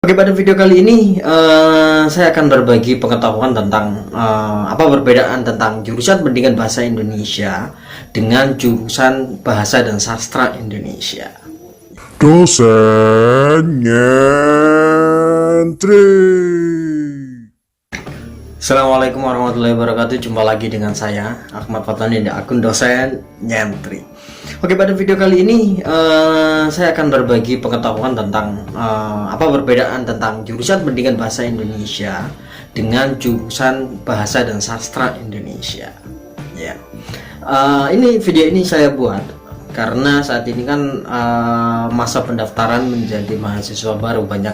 Oke, pada video kali ini saya akan berbagi pengetahuan tentang apa perbedaan tentang jurusan pendidikan bahasa Indonesia dengan jurusan bahasa dan sastra Indonesia. Dosen nyentri. Assalamualaikum warahmatullahi wabarakatuh. Jumpa lagi dengan saya Ahmad Fatani di akun dosen nyentri. Oke, pada video kali ini saya akan berbagi pengetahuan tentang apa perbedaan tentang jurusan pendidikan bahasa Indonesia dengan jurusan bahasa dan sastra Indonesia. Ya, ini video ini saya buat karena saat ini kan masa pendaftaran menjadi mahasiswa baru, banyak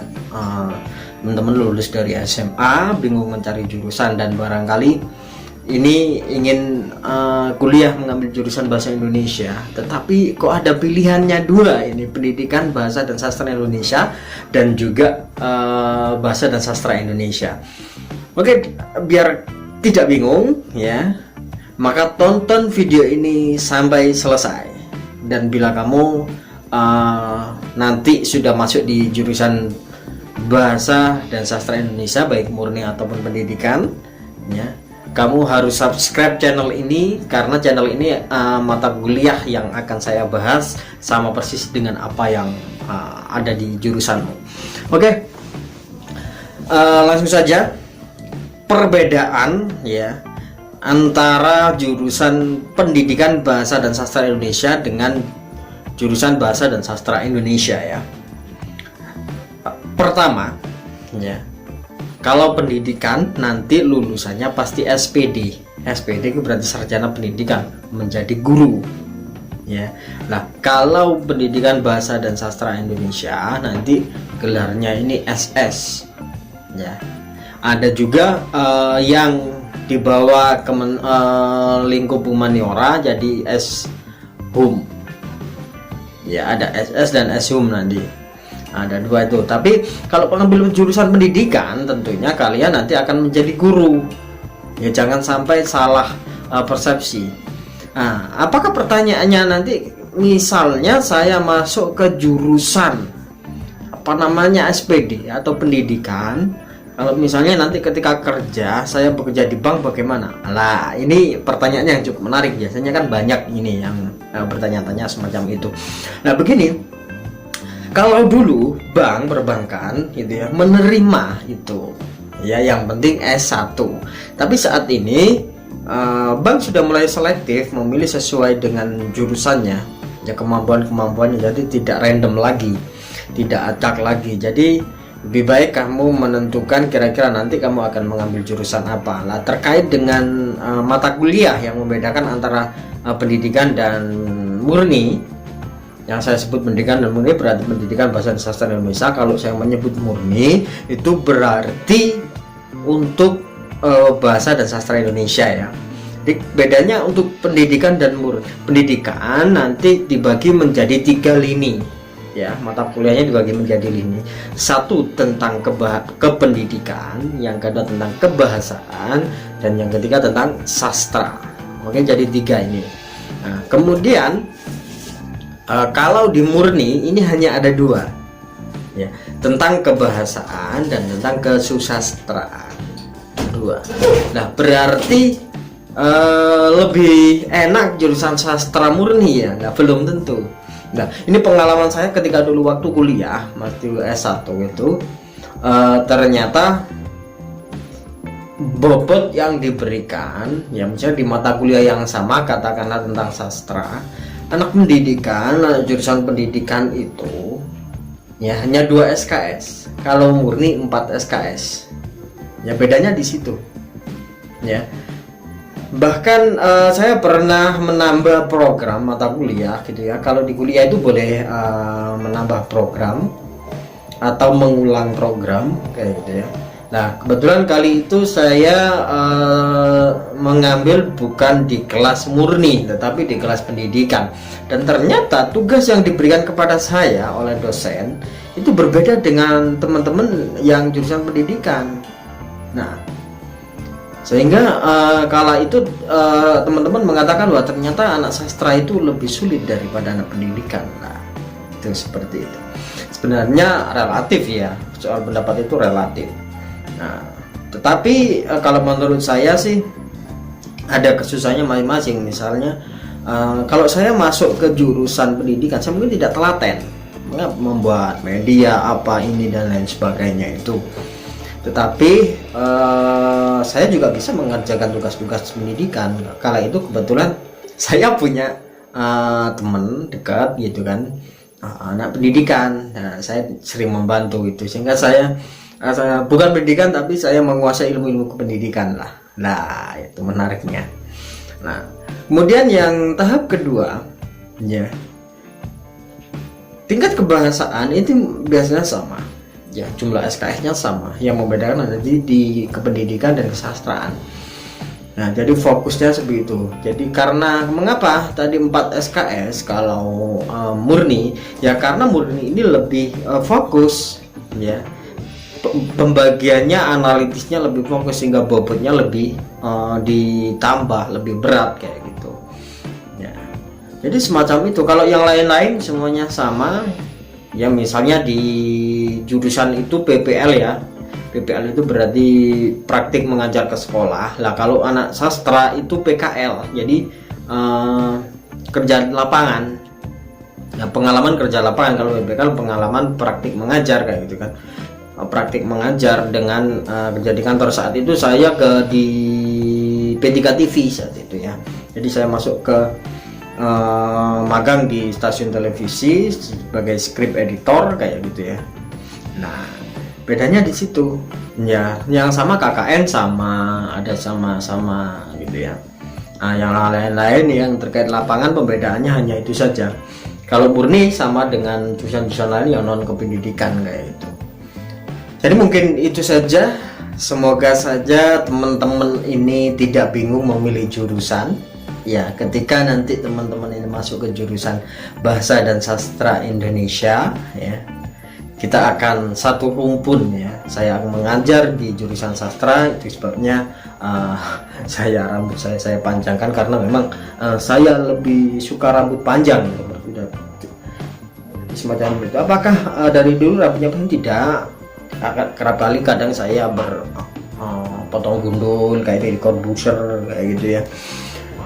teman-teman lulus dari SMA bingung mencari jurusan dan barangkali ini ingin kuliah mengambil jurusan bahasa Indonesia, tetapi kok ada pilihannya dua, ini pendidikan bahasa dan sastra Indonesia dan juga bahasa dan sastra Indonesia. Oke, biar tidak bingung ya, maka tonton video ini sampai selesai. Dan bila kamu nanti sudah masuk di jurusan bahasa dan sastra Indonesia, baik murni ataupun pendidikan ya, kamu harus subscribe channel ini karena channel ini mata kuliah yang akan saya bahas sama persis dengan apa yang ada di jurusanmu. Oke, langsung saja perbedaan ya antara jurusan pendidikan bahasa dan sastra Indonesia dengan jurusan bahasa dan sastra Indonesia ya. Pertama ya, kalau pendidikan nanti lulusannya pasti SPD. SPD itu berarti sarjana pendidikan, menjadi guru. Ya. Nah, kalau pendidikan bahasa dan sastra Indonesia nanti gelarnya ini SS. Ya. Ada juga yang dibawa ke lingkup humaniora jadi S.Hum. Ya, ada SS dan S.Hum nanti. Ada dua itu. Tapi kalau pengambil jurusan pendidikan tentunya kalian nanti akan menjadi guru ya, jangan sampai salah persepsi. Nah, apakah pertanyaannya nanti misalnya saya masuk ke jurusan apa namanya SPD atau pendidikan, kalau misalnya nanti ketika kerja saya bekerja di bank bagaimana? Lah, ini pertanyaan yang cukup menarik, biasanya kan banyak ini yang bertanya-tanya semacam itu. Nah, begini, kalau dulu bank perbankan gitu ya menerima itu ya yang penting S1. Tapi saat ini bank sudah mulai selektif memilih sesuai dengan jurusannya ya, kemampuannya, jadi tidak random lagi, tidak acak lagi. Jadi lebih baik kamu menentukan kira-kira nanti kamu akan mengambil jurusan apa. Lah, terkait dengan mata kuliah yang membedakan antara pendidikan dan murni, yang saya sebut pendidikan dan murni berarti pendidikan bahasa dan sastra Indonesia. Kalau saya menyebut murni itu berarti untuk bahasa dan sastra Indonesia ya. Jadi bedanya untuk pendidikan dan murni, pendidikan nanti dibagi menjadi 3 lini ya, mata kuliahnya dibagi menjadi lini. Satu tentang kependidikan, yang kedua tentang kebahasaan, dan yang ketiga tentang sastra. Oke, jadi 3 ini. Nah, kemudian kalau di murni ini hanya ada 2 ya, tentang kebahasaan dan tentang kesusastraan, 2. Nah, berarti lebih enak jurusan sastra murni ya? Nah, belum tentu. Nah, ini pengalaman saya ketika dulu waktu kuliah waktu S1 itu, ternyata bobot yang diberikan ya, misalnya di mata kuliah yang sama katakanlah tentang sastra, anak pendidikan, jurusan pendidikan itu ya hanya 2 SKS, kalau murni 4 SKS ya, bedanya di situ ya. Bahkan saya pernah menambah program mata kuliah gitu ya. Kalau di kuliah itu boleh menambah program atau mengulang program kayak gitu ya. Nah, kebetulan kali itu saya mengambil bukan di kelas murni tetapi di kelas pendidikan, dan ternyata tugas yang diberikan kepada saya oleh dosen itu berbeda dengan teman-teman yang jurusan pendidikan. Nah, sehingga kala itu teman-teman mengatakan bahwa ternyata anak sastra itu lebih sulit daripada anak pendidikan. Nah, itu seperti itu. sebenarnya relatif ya, soal pendapat itu relatif. Nah, tetapi kalau menurut saya sih ada kesusahannya masing-masing. Misalnya kalau saya masuk ke jurusan pendidikan, saya mungkin tidak telaten membuat media apa ini dan lain sebagainya itu. Tetapi saya juga bisa mengerjakan tugas-tugas pendidikan. Kala itu kebetulan saya punya teman dekat gitu kan, anak pendidikan. Nah, saya sering membantu itu, sehingga saya bukan pendidikan tapi saya menguasai ilmu-ilmu kependidikan lah. Nah, itu menariknya. Nah, kemudian yang tahap kedua ya, tingkat kebahasaan itu biasanya sama ya, jumlah SKS-nya sama. Yang membedakan ada di kependidikan dan kesastraan. Nah, jadi fokusnya seperti itu. Jadi karena mengapa tadi 4 SKS kalau murni ya, karena murni ini lebih fokus ya, pembagiannya analitisnya lebih fokus sehingga bobotnya lebih ditambah, lebih berat kayak gitu ya. Jadi semacam itu. Kalau yang lain-lain semuanya sama ya, misalnya di jurusan itu PPL ya, PPL itu berarti praktik mengajar ke sekolah lah. Kalau anak sastra itu PKL, jadi kerja lapangan ya, pengalaman kerja lapangan. Kalau PPL pengalaman praktik mengajar kayak gitu kan, praktik mengajar dengan kerja di kantor. Saat itu saya di P3 TV saat itu ya, jadi saya masuk ke magang di stasiun televisi sebagai script editor kayak gitu ya. Nah, bedanya di situ ya. Yang sama KKN sama, ada sama-sama gitu ya. Nah, yang lain-lain yang terkait lapangan pembedaannya hanya itu saja. Kalau murni sama dengan jurusan-jurusan lain yang non kependidikan kayak gitu. Jadi mungkin itu saja. Semoga saja teman-teman ini tidak bingung memilih jurusan ya, ketika nanti teman-teman ini masuk ke jurusan Bahasa dan Sastra Indonesia ya, kita akan satu rumpun ya. Saya akan mengajar di jurusan sastra, itu sebabnya rambut saya panjangkan, karena memang saya lebih suka rambut panjang gitu. Semacam itu. Apakah dari dulu rambutnya pun tidak? Kerap kali kadang saya potong gundul kayak di corbuser kayak gitu ya.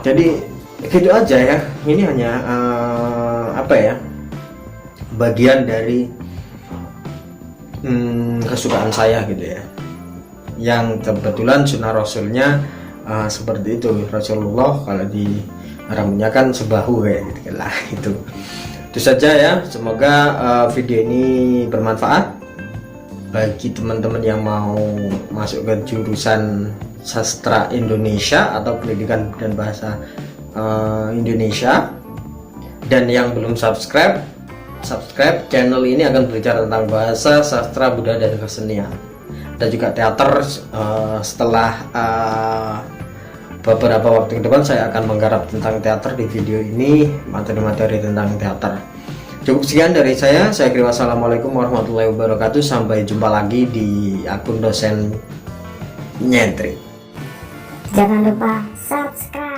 Jadi gitu aja ya. Ini hanya bagian dari kesukaan saya gitu ya, yang kebetulan sunnah rasulnya seperti itu. Rasulullah kalau di rambutnya kan sebahu kayak gitu lah. Itu saja ya. Semoga video ini bermanfaat bagi teman-teman yang mau masuk ke jurusan sastra Indonesia atau pendidikan dan bahasa Indonesia. Dan yang belum subscribe channel ini, akan berbicara tentang bahasa, sastra, budaya dan kesenian, dan juga teater. Setelah beberapa waktu ke depan saya akan menggarap tentang teater di video ini, materi-materi tentang teater. Cukup sekian dari saya kira. Wassalamualaikum warahmatullahi wabarakatuh. Sampai jumpa lagi di akun dosen nyentrik. Jangan lupa subscribe.